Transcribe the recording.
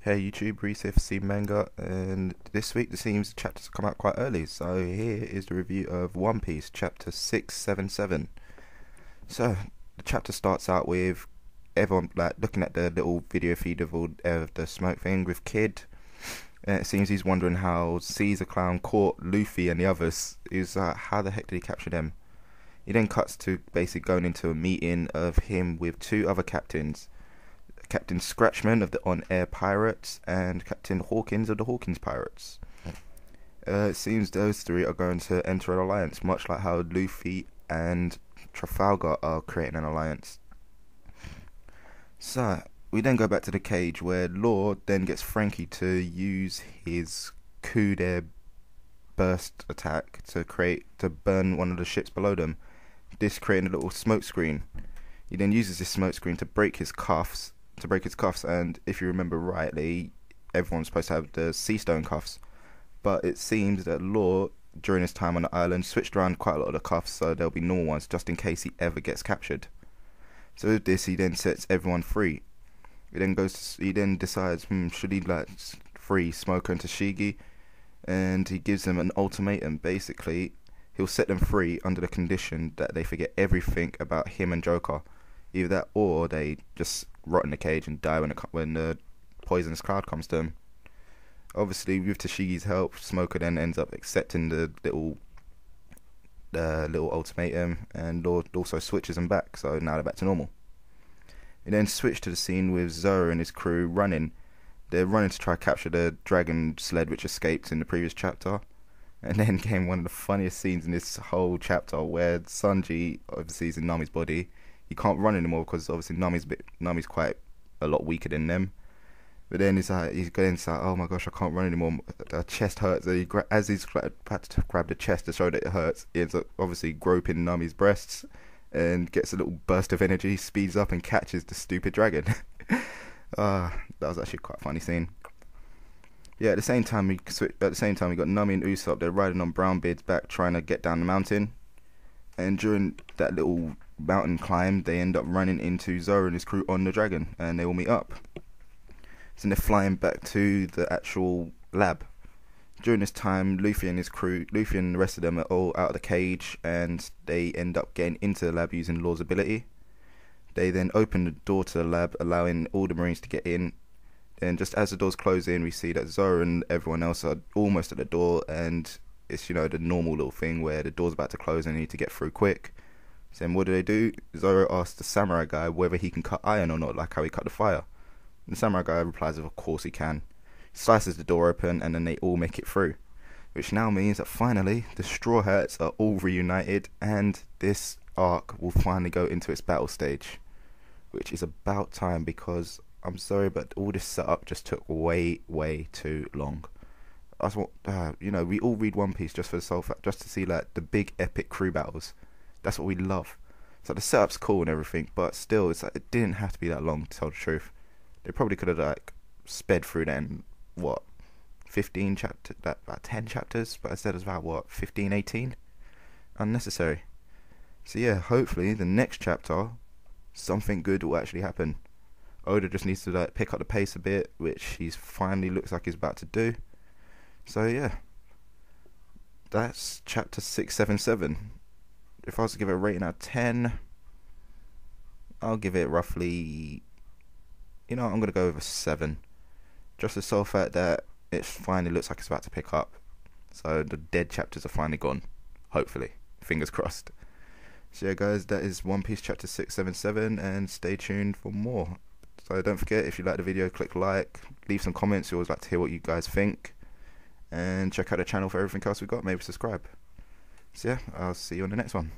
Hey YouTube, Reese here for CeeManga, and this week it seems the chapters have come out quite early, so here is the review of One Piece, chapter 677. So, the chapter starts out with everyone looking at the little video feed of all the smoke thing with Kid, and it seems he's wondering how Caesar Clown caught Luffy and the others. He's like, how the heck did he capture them? He then cuts to basically going into a meeting of him with two other captains. Captain Scratchman of the On-Air Pirates and Captain Hawkins of the Hawkins Pirates. It seems those three are going to enter an alliance, much like how Luffy and Trafalgar are creating an alliance. So, we then go back to the cage where Law then gets Frankie to use his coup de burst attack to burn one of the ships below them, this creating a little smoke screen. He then uses this smoke screen to break his cuffs, and if you remember rightly, everyone's supposed to have the sea stone cuffs, but it seems that Law during his time on the island switched around quite a lot of the cuffs, so there'll be normal ones just in case he ever gets captured. So with this, he then sets everyone free. He then decides, should he free Smoker and Tashigi, and he gives them an ultimatum. Basically, he'll set them free under the condition that they forget everything about him and Joker. Either that, or they just rot in the cage and die when the poisonous cloud comes to them. Obviously, with Tashigi's help, Smoker then ends up accepting the little ultimatum, and Lord also switches them back, so now they're back to normal. We then switch to the scene with Zoro and his crew running. They're running to try to capture the dragon sled which escaped in the previous chapter. And then came one of the funniest scenes in this whole chapter, where Sanji obviously is in Nami's body. He can't run anymore because obviously Nami's quite a lot weaker than them. But then he's going like, oh my gosh, I can't run anymore. The chest hurts. As he's about to grab the chest to show that it hurts, he ends up obviously groping Nami's breasts and gets a little burst of energy, speeds up and catches the stupid dragon. That was actually quite a funny scene. Yeah, at the same time we got Nami and Usopp. They're riding on Brownbeard's back trying to get down the mountain. And during that little mountain climb, they end up running into Zoro and his crew on the dragon, and they all meet up. So they're flying back to the actual lab. During this time, Luffy and the rest of them are all out of the cage, and they end up getting into the lab using Law's ability. They then open the door to the lab, allowing all the Marines to get in. And just as the doors close in, we see that Zoro and everyone else are almost at the door, and it's, the normal little thing where the door's about to close and they need to get through quick. So then what do? Zoro asks the samurai guy whether he can cut iron or not, like how he cut the fire. And the samurai guy replies, of course he can. He slices the door open, and then they all make it through. Which now means that finally, the Straw Hats are all reunited, and this arc will finally go into its battle stage. Which is about time, because I'm sorry, but all this setup just took way, way too long. We all read One Piece just for the sole fact, just to see the big epic crew battles. That's what we love. So the setup's cool and everything, but still, it's it didn't have to be that long, to tell the truth. They probably could have sped through that in 10 chapters, but instead of about 15, 18? Unnecessary. So yeah, hopefully the next chapter, something good will actually happen. Oda just needs to pick up the pace a bit, which he's finally looks like he's about to do. So yeah, that's chapter 677. If I was to give it a rating out of 10, I'll give it roughly, I'm going to go with a 7. Just the sole fact that it finally looks like it's about to pick up. So the dead chapters are finally gone. Hopefully. Fingers crossed. So yeah guys, that is One Piece chapter 677, and stay tuned for more. So don't forget, if you like the video, click like, leave some comments. We always like to hear what you guys think. And check out the channel for everything else we've got. Maybe subscribe. So yeah, I'll see you on the next one.